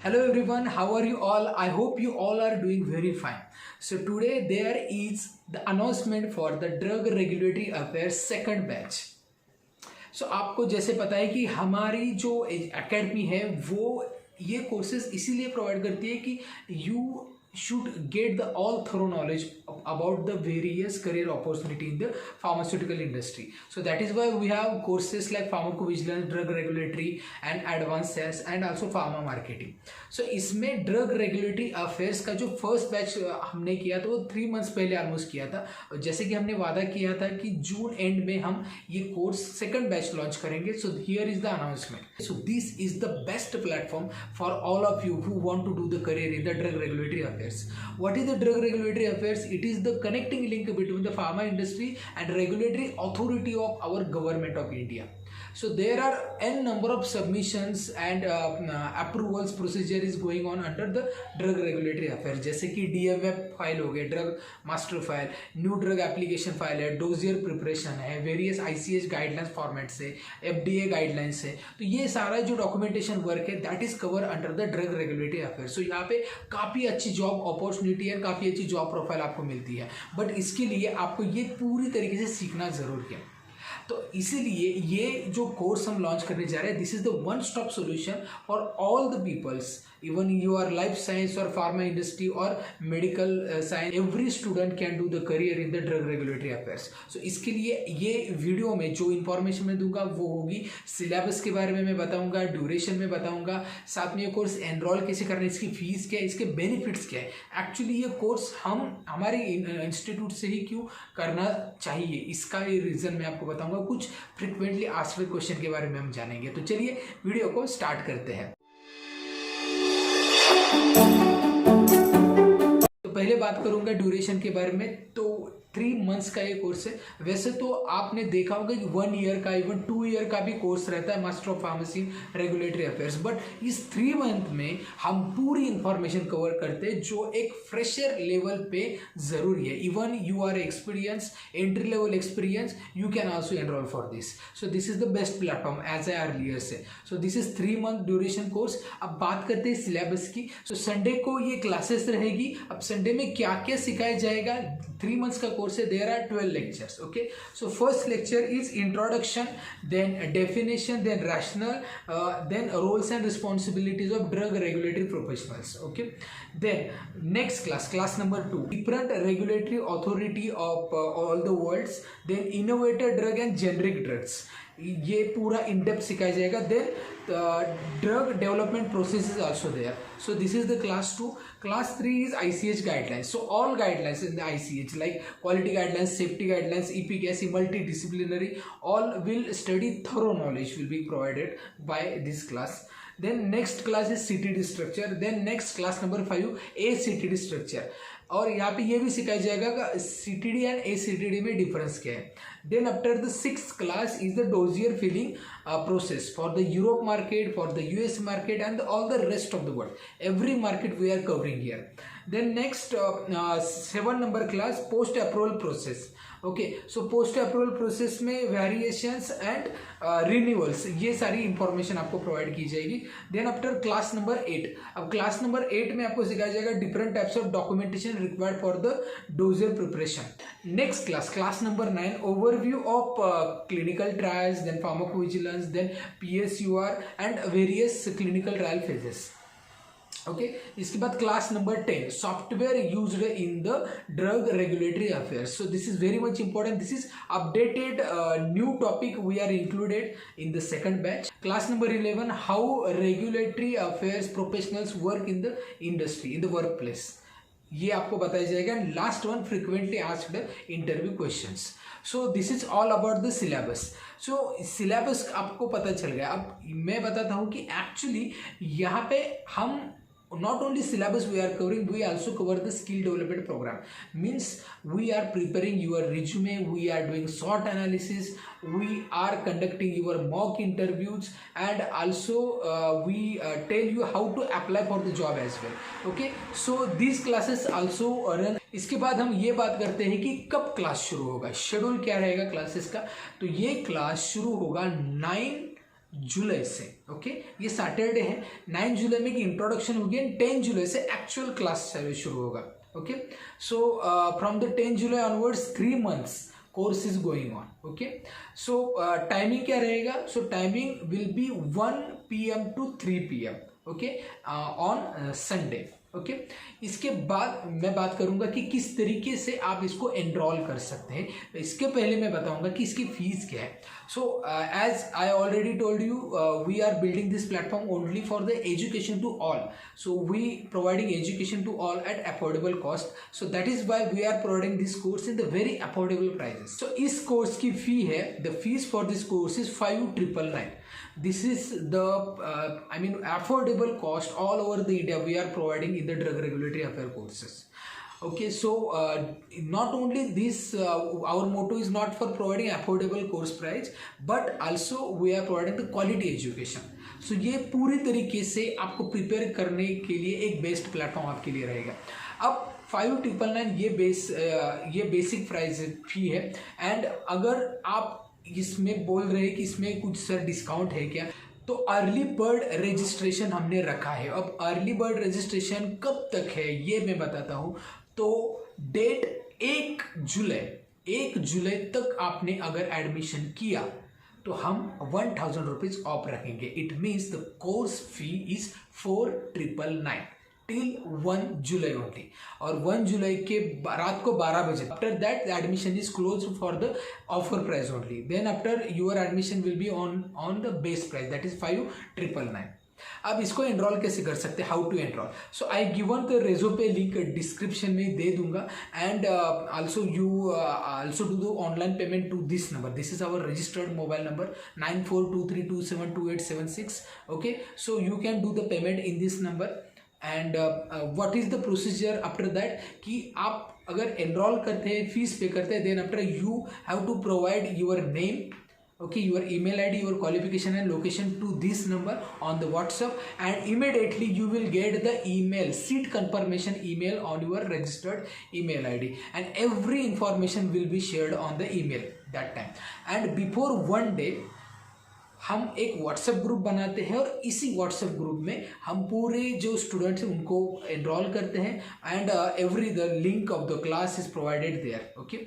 Hello everyone, how are you all? I hope you all are doing very fine. So today there is the announcement for the Drug Regulatory Affairs second batch. So आपको जैसे पता है कि हमारी जो academy है वो ये कोर्सेज इसीलिए प्रोवाइड करती है कि you should get the all thorough knowledge about the various career opportunity in the pharmaceutical industry. So that is why we have courses like pharmacovigilance, drug regulatory and advanced sales and also pharma marketing. So इसमें drug regulatory affairs का जो first batch हमने किया था वो 3 months पहले almost किया था. जैसे कि हमने वादा किया था कि जून एंड में हम ये कोर्स सेकंड बैच लॉन्च करेंगे. So here is the announcement. So this is the best platform for all of you who want to do the career in the drug regulatory affairs. What is the drug regulatory affairs? It is the connecting link between the pharma industry and regulatory authority of our government of India. So there are n number of submissions and approvals procedure is going on under the drug regulatory affairs. जैसे कि DMF file हो गए, drug master file, new drug application file है, dossier preparation है, various ICH guidelines format से, FDA guidelines है. तो ये सारा जो डॉक्यूमेंटेशन वर्क है that is cover under the drug regulatory affairs. So यहाँ पे काफ़ी अच्छी जॉब अपॉर्चुनिटी है, काफ़ी अच्छी जॉब प्रोफाइल आपको मिलती है. बट इसके लिए आपको ये पूरी तरीके से सीखना ज़रूरी है. तो इसीलिए ये जो कोर्स हम लॉन्च करने जा रहे हैं, this is the one stop solution for all the peoples. even you are life science or pharma industry or medical science, every student can do the career in the drug regulatory affairs. So इसके लिए ये video में जो information मैं दूंगा वो होगी syllabus के बारे में मैं बताऊंगा, ड्यूरेशन में बताऊंगा, साथ में ये कोर्स एनरोल कैसे करना है, इसकी फीस क्या है, इसके बेनिफिट्स क्या है. एक्चुअली ये कोर्स हम हमारे इंस्टीट्यूट से ही क्यों करना चाहिए, इसका ये रीज़न मैं आपको बताऊंगा. कुछ फ्रिक्वेंटली आस्क्ड क्वेश्चन के बारे में हम जानेंगे. तो चलिए वीडियो को स्टार्ट करते हैं. तो पहले बात करूंगा ड्यूरेशन के बारे में. तो 3 months का ये कोर्स है. वैसे तो आपने देखा होगा कि 1 year का, इवन 2 year का भी कोर्स रहता है master of pharmacy regulatory affairs. But इस 3 month में हम पूरी इंफॉर्मेशन कवर करते हैं जो एक फ्रेशर लेवल पे ज़रूरी है. Even you are experience, entry level experience, you can also enroll for this. So this is the best platform as I earlier say. So this is 3 month duration course. अब बात करते हैं syllabus की. So Sunday को ये classes रहेगी. अब Sunday में क्या क्या सिखाया जाएगा, 3 months का कोर्स है. There are 12 lectures. Okay, so first lecture is introduction, then definition, then rationale, then roles and responsibilities of drug regulatory professionals. Okay, then next class number 2, different regulatory authority of all the worlds, then innovator drug and generic drugs. ये पूरा इन depth सिखाया जाएगा. Then drug development process is also there. So this is the class 2. Class 3 is ICH guidelines. So all guidelines in the ICH like quality guidelines, safety guidelines, efficacy, multidisciplinary, all will study thorough knowledge will be provided by this class. Then next class is CTD structure. Then next class number 5 ACTD structure. और यहाँ पे ये भी सिखाया जाएगा कि CTD and ACTD में difference क्या है. Then after the 6th class is the dossier filling process for the Europe market, for the US market and all the rest of the world. Every market we are covering here. Then next 7 number class post approval process. Okay, so post approval process में variations and renewals, ये सारी information आपको provide की जाएगी. Then after class number 8. अब class number 8 में आपको सिखाया जाएगा different types of documentation required for the dossier preparation. Next class number 9, overview of clinical trials, then pharmacovigilance, then PSUR and various clinical trial phases. Okay, इसके बाद class number 10, software used in the drug regulatory affairs. So this is very much important. This is updated new topic we are included in the second batch. Class number 11, how regulatory affairs professionals work in the industry, in the work place, ये आपको बताया जाएगा. Last one, frequently asked interview questions. So this is all about the syllabus. So syllabus आपको पता चल गया. अब मैं बताता हूँ कि एक्चुअली यहाँ पे हम not only syllabus we are covering, we also cover the skill development program. Means we are preparing your resume, we are doing SWOT analysis, we are conducting your mock interviews and also we tell you how to apply for the job as well. Okay, so these classes also run. इसके बाद हम ये बात करते हैं कि कब class शुरू होगा, शेड्यूल क्या रहेगा क्लासेस का. तो ये क्लास शुरू होगा 9 जुलाई से। ओके, ये सैटरडे है, 9 जुलाई में इंट्रोडक्शन होगी एंड 10 जुलाई से एक्चुअल क्लास शुरू होगा। Okay, so from the 10 July onwards 3 months course is going on. Okay, so timing क्या रहेगा? So timing will be 1 PM to 3 PM, okay, on Sunday. Okay, इसके बाद मैं बात करूंगा कि किस तरीके से आप इसको एनरोल कर सकते हैं। इसके पहले मैं बताऊंगा कि इसकी फीस क्या है। So as I already told you, we are building this platform only for the education to all. So we providing education to all at affordable cost. So that is why we are providing this course in the very affordable prices. So इस course की fee है, the fees for this course is 5,999। This is the affordable cost all over the India we are providing in the drug regulatory affair courses. Okay, so not only this, our motto is not for providing affordable course price, but also we are providing the quality education. So ये पूरी तरीके से आपको prepare करने के लिए एक best platform आपके लिए रहेगा। अब 5,999 ये बेसिक प्राइस फी है। एंड अगर आप इसमें बोल रहे हैं कि इसमें कुछ सर डिस्काउंट है क्या, तो अर्ली बर्ड रजिस्ट्रेशन हमने रखा है। अब अर्ली बर्ड रजिस्ट्रेशन कब तक है ये मैं बताता हूँ। तो डेट 1 जुलाई तक आपने अगर एडमिशन किया तो हम 1,000 रुपीज ऑफ रखेंगे। It means the course fee is 4,999 till 1 July only. और 1 जुलाई के रात को 12 बजे after that the admission is close for the offer price only. Then after your admission will be on the base price that is 5,999। अब इसको enroll कैसे कर सकते हैं, how to enroll? So I given the Razorpay link description में दे दूंगा। And also you also do the online payment to this number. This is our registered mobile number 9423272876। Okay, so you can do the payment in this number. And what is the procedure after that कि आप अगर enrol करते हैं, fees pay करते हैं, then after you have to provide your name, okay, your email ID, your qualification and location to this number on the WhatsApp, and immediately you will get the email, seat confirmation email on your registered email ID, and every information will be shared on the email that time. And before one day हम एक WhatsApp group बनाते हैं और इसी WhatsApp group में हम पूरे जो स्टूडेंट्स हैं उनको एनरोल करते हैं। And every the link of the class is provided there. Okay,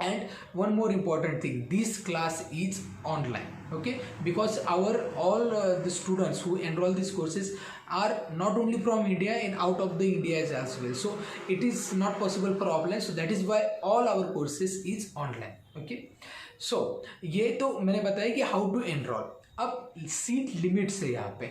and one more important thing, this class is online, okay, because our all the students who enroll these courses are not only from India and out of the India as well, so it is not possible for offline, so that is why all our courses is online. okay, so ये तो मैंने बताया कि how to enroll। अब seat limits है यहाँ पे,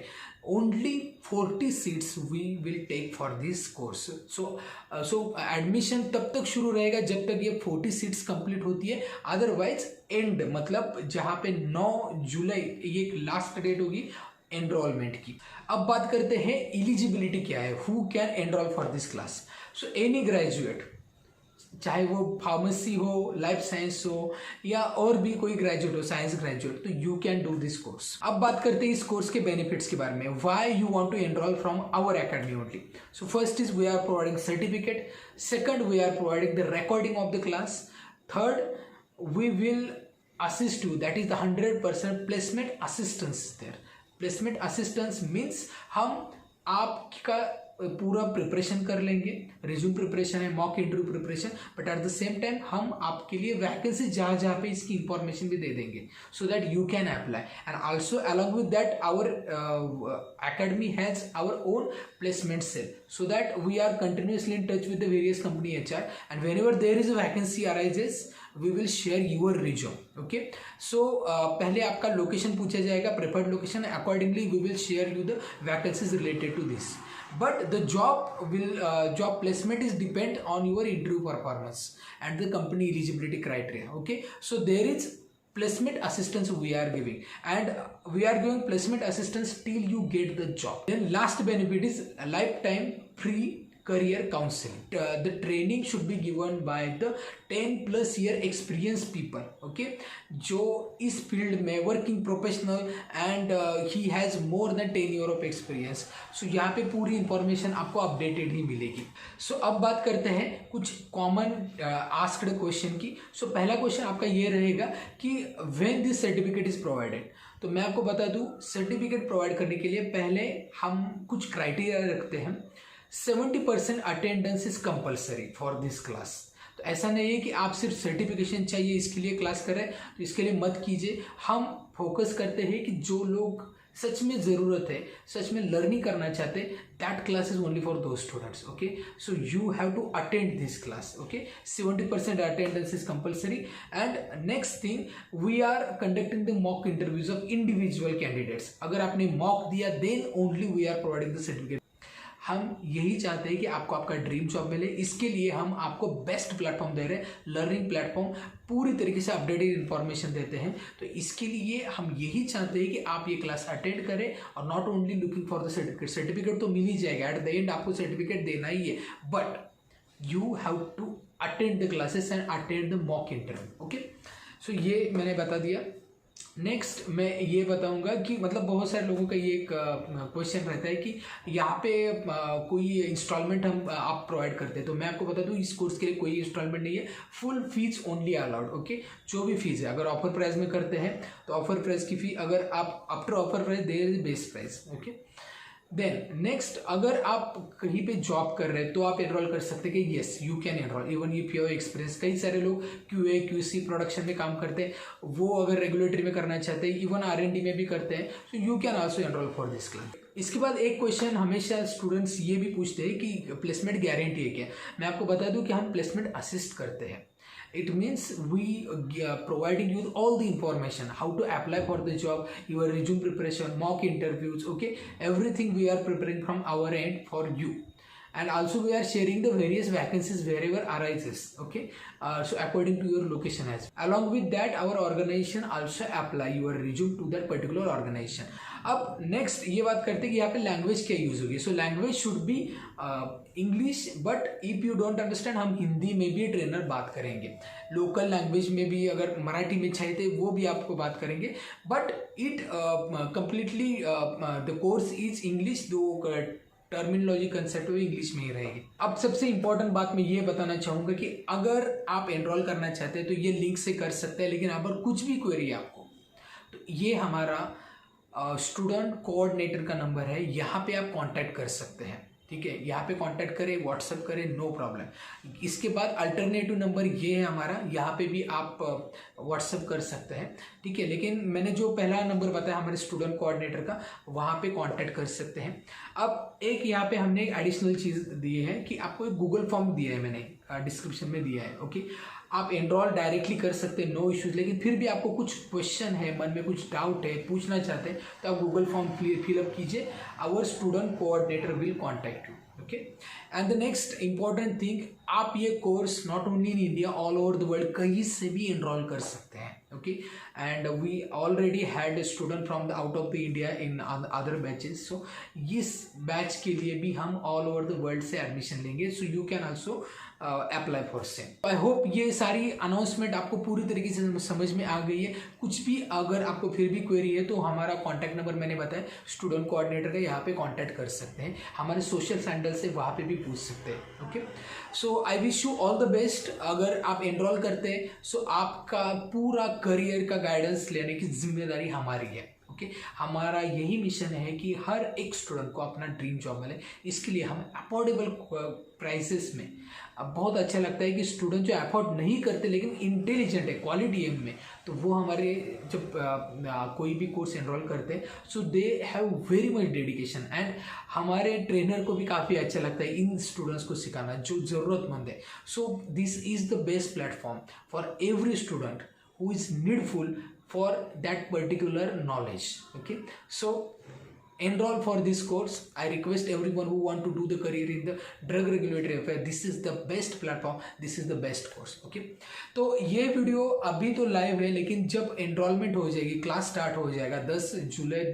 only 40 seats we will take for this course. So admission तब तक शुरू रहेगा जब तक ये 40 सीट्स कंप्लीट होती है। अदरवाइज एंड मतलब जहाँ पे 9 जुलाई ये लास्ट डेट होगी एनरोलमेंट की। अब बात करते हैं एलिजिबिलिटी क्या है, who can enrol for this class. So any graduate, चाहे वो फार्मेसी हो, लाइफ साइंस हो, या और भी कोई ग्रेजुएट हो, साइंस ग्रेजुएट, तो you can do this course. अब बात करते हैं इस कोर्स के बेनिफिट्स के बारे में, why you want to enroll from our academy only. So first is we are providing certificate, second we are providing the recording of the class, third we will assist you, that is the 100% placement assistance there। placement assistance means हम आपका पूरा preparation कर लेंगे, resume preparation है, mock interview preparation, but at the same time हम आपके लिए vacancy जहाँ जहाँ पे इसकी इंफॉर्मेशन भी दे देंगे so that you can apply. And also along with that our academy has our own placement cell, so that we are continuously in touch with the various company HR, and whenever there is a vacancy arises we will share your resume। okay, so पहले आपका location पूछा जाएगा, preferred location, accordingly we will share you the vacancies related to this, but the job placement is depend on your interview performance and the company eligibility criteria। okay, so there is placement assistance we are giving, and we are giving placement assistance till you get the job। then last benefit is a lifetime free career counseling। the training should be given by the 10+ year experienced people, okay, जो इस field में working professional and he has more than 10 years of experience. सो यहाँ पे पूरी information आपको updated ही मिलेगी। सो अब बात करते हैं कुछ कॉमन आस्क्ड क्वेश्चन की। सो पहला क्वेश्चन आपका ये रहेगा कि when this certificate is provided. तो मैं आपको बता दूं, सर्टिफिकेट प्रोवाइड करने के लिए पहले हम कुछ क्राइटेरिया रखते हैं। 70% attendance is compulsory for this class. तो ऐसा नहीं है कि आप सिर्फ सर्टिफिकेशन चाहिए इसके लिए क्लास करें, तो इसके लिए मत कीजिए। हम फोकस करते हैं कि जो लोग सच में ज़रूरत है, सच में लर्निंग करना चाहते, that class is only for those students. Okay, so you have to attend this class. Okay, 70% attendance is compulsory. And next thing, we are conducting the mock interviews of individual candidates. अगर आपने mock दिया then only we are providing the certificate. हम यही चाहते हैं कि आपको आपका ड्रीम जॉब मिले, इसके लिए हम आपको बेस्ट प्लेटफॉर्म दे रहे हैं, लर्निंग प्लेटफॉर्म, पूरी तरीके से अपडेटेड इन्फॉर्मेशन देते हैं। तो इसके लिए हम यही चाहते हैं कि आप ये क्लास अटेंड करें और not only looking for the certificate. Certificate तो मिल ही जाएगा, एट द एंड आपको सर्टिफिकेट देना ही है, but you have to attend the classes and attend the mock interview. Okay, so ये मैंने बता दिया। नेक्स्ट मैं ये बताऊंगा कि मतलब बहुत सारे लोगों का ये एक क्वेश्चन रहता है कि यहाँ पे कोई इंस्टॉलमेंट हम आप प्रोवाइड करते हैं। तो मैं आपको बता दूँ, इस कोर्स के लिए कोई इंस्टॉलमेंट नहीं है, full fees only allowed. Okay, जो भी फीस है, अगर ऑफर प्राइस में करते हैं तो ऑफर प्राइस की फी, अगर आप after offer price there is best price. Okay, then next, अगर आप कहीं पे जॉब कर रहे हैं तो आप एनरोल कर सकते हैं कि yes you can enrol even if you have experience. कई सारे लोग QA QC प्रोडक्शन में काम करते हैं, वो अगर रेगुलेटरी में करना चाहते हैं, इवन R&D में भी करते हैं, तो you can also enrol for this class. इसके बाद एक क्वेश्चन हमेशा स्टूडेंट्स ये भी पूछते हैं कि प्लेसमेंट गारंटी है क्या। मैं आपको बता दूं कि हम प्लेसमेंट असिस्ट करते हैं। It means we providing you all the information, how to apply for the job, your resume preparation, mock interviews, okay, everything we are preparing from our end for you. And also we are sharing the various vacancies wherever arises. Okay, so according to your location as well. Along with that, our organization also apply your resume to that particular organization. अब next ये बात करते हैं कि यहाँ पे language क्या use होगी। So language should be English, but if you don't understand, हम हिंदी में भी ट्रेनर बात करेंगे, लोकल लैंग्वेज में भी, अगर मराठी में चाहिए वो भी आपको बात करेंगे, but it completely the course is English, दो टर्मिनोलॉजी कंसेप्ट भी इंग्लिश में ही रहेगी। अब सबसे इंपॉर्टेंट बात मैं ये बताना चाहूँगा कि अगर आप एनरोल करना चाहते हैं तो ये लिंक से कर सकते हैं, लेकिन अगर कुछ भी क्वेरी है आपको तो ये हमारा स्टूडेंट कोऑर्डिनेटर का नंबर है, यहाँ पे आप कांटेक्ट कर सकते हैं। ठीक है, यहाँ पे कांटेक्ट करें, व्हाट्सअप करें, नो प्रॉब्लम। इसके बाद अल्टरनेटिव नंबर ये है हमारा, यहाँ पे भी आप व्हाट्सअप कर सकते हैं। ठीक है, लेकिन मैंने जो पहला नंबर बताया हमारे स्टूडेंट कोऑर्डिनेटर का, वहाँ पे कांटेक्ट कर सकते हैं। अब एक यहाँ पे हमने एक एडिशनल चीज़ दी है कि आपको एक गूगल फॉर्म दिया है, मैंने डिस्क्रिप्शन में दिया है। ओके, आप एनरोल डायरेक्टली कर सकते हैं, नो इश्यूज। लेकिन फिर भी आपको कुछ क्वेश्चन है, मन में कुछ डाउट है, पूछना चाहते हैं, तो आप गूगल फॉर्म फिलअप कीजिए, our student coordinator will contact you. Okay, and the next important thing, आप ये course not only in India, all over the world कहीं से भी एनरोल कर सकते हैं। Okay, and we already had student from the out of the India in other batches. So इस batch के लिए भी हम ऑल ओवर द वर्ल्ड से एडमिशन लेंगे, so you can also apply for same. I hope ये सारी announcement आपको पूरी तरीके से समझ में आ गई है। कुछ भी अगर आपको फिर भी क्वेरी है तो हमारा कॉन्टैक्ट नंबर मैंने बताया, स्टूडेंट कोऑर्डिनेटर का, यहाँ पे कॉन्टैक्ट कर सकते हैं। हमारे सोशल सैंडल से वहाँ पे भी पूछ सकते हैं। Okay, so I wish you all the best. अगर आप एनरोल करते हैं सो आपका पूरा करियर का गाइडेंस लेने की जिम्मेदारी हमारी है। ओके, हमारा यही मिशन है कि हर एक स्टूडेंट को अपना ड्रीम जॉब मिले। इसके लिए हम अफोर्डेबल प्राइसेस में, अब बहुत अच्छा लगता है कि स्टूडेंट जो अफोर्ड नहीं करते लेकिन इंटेलिजेंट है क्वालिटी एम में, तो वो हमारे जब कोई भी कोर्स एनरोल करते हैं, so they have very much dedication, and हमारे ट्रेनर को भी काफ़ी अच्छा लगता है इन स्टूडेंट्स को सिखाना जो ज़रूरतमंद है। So this is the best platform for every student who is needful for that particular knowledge. Okay, so enroll for this course. I request everyone who want to do the career in the drug regulatory affair, this is the best platform, this is the best course. Okay, तो ये video अभी तो live है, लेकिन जब enrolment हो जाएगी, class start हो जाएगा 10 जुलाई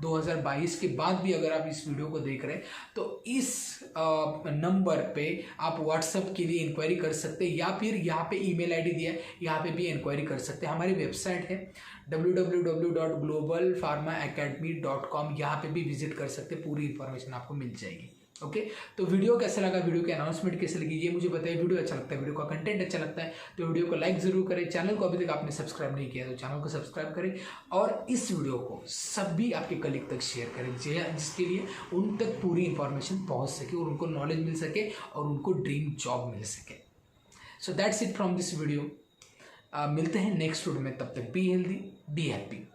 2022 के बाद भी अगर आप इस वीडियो को देख रहे हैं तो इस नंबर पे आप व्हाट्सएप के लिए इंक्वायरी कर सकते हैं, या फिर यहाँ पे ईमेल आईडी दिया है, यहाँ पे भी इंक्वायरी कर सकते हैं। हमारी वेबसाइट है www.globalpharmaacademy.com, यहाँ पे भी विजिट कर सकते हैं, पूरी इंफॉर्मेशन आपको मिल जाएगी। ओके तो वीडियो कैसा लगा, वीडियो की अनाउंसमेंट कैसे लगी ये मुझे बताइए। वीडियो अच्छा लगता है, वीडियो का कंटेंट अच्छा लगता है तो वीडियो को लाइक जरूर करें। चैनल को अभी तक आपने सब्सक्राइब नहीं किया तो चैनल को सब्सक्राइब करें और इस वीडियो को सभी आपके कलीग तक शेयर करें जिसके लिए उन तक पूरी इंफॉर्मेशन पहुंच सके और उनको नॉलेज मिल सके और उनको ड्रीम जॉब मिल सके। So that's it from this video. मिलते हैं नेक्स्ट वीडियो में, तब तक बी हेल्दी बी हैप्पी।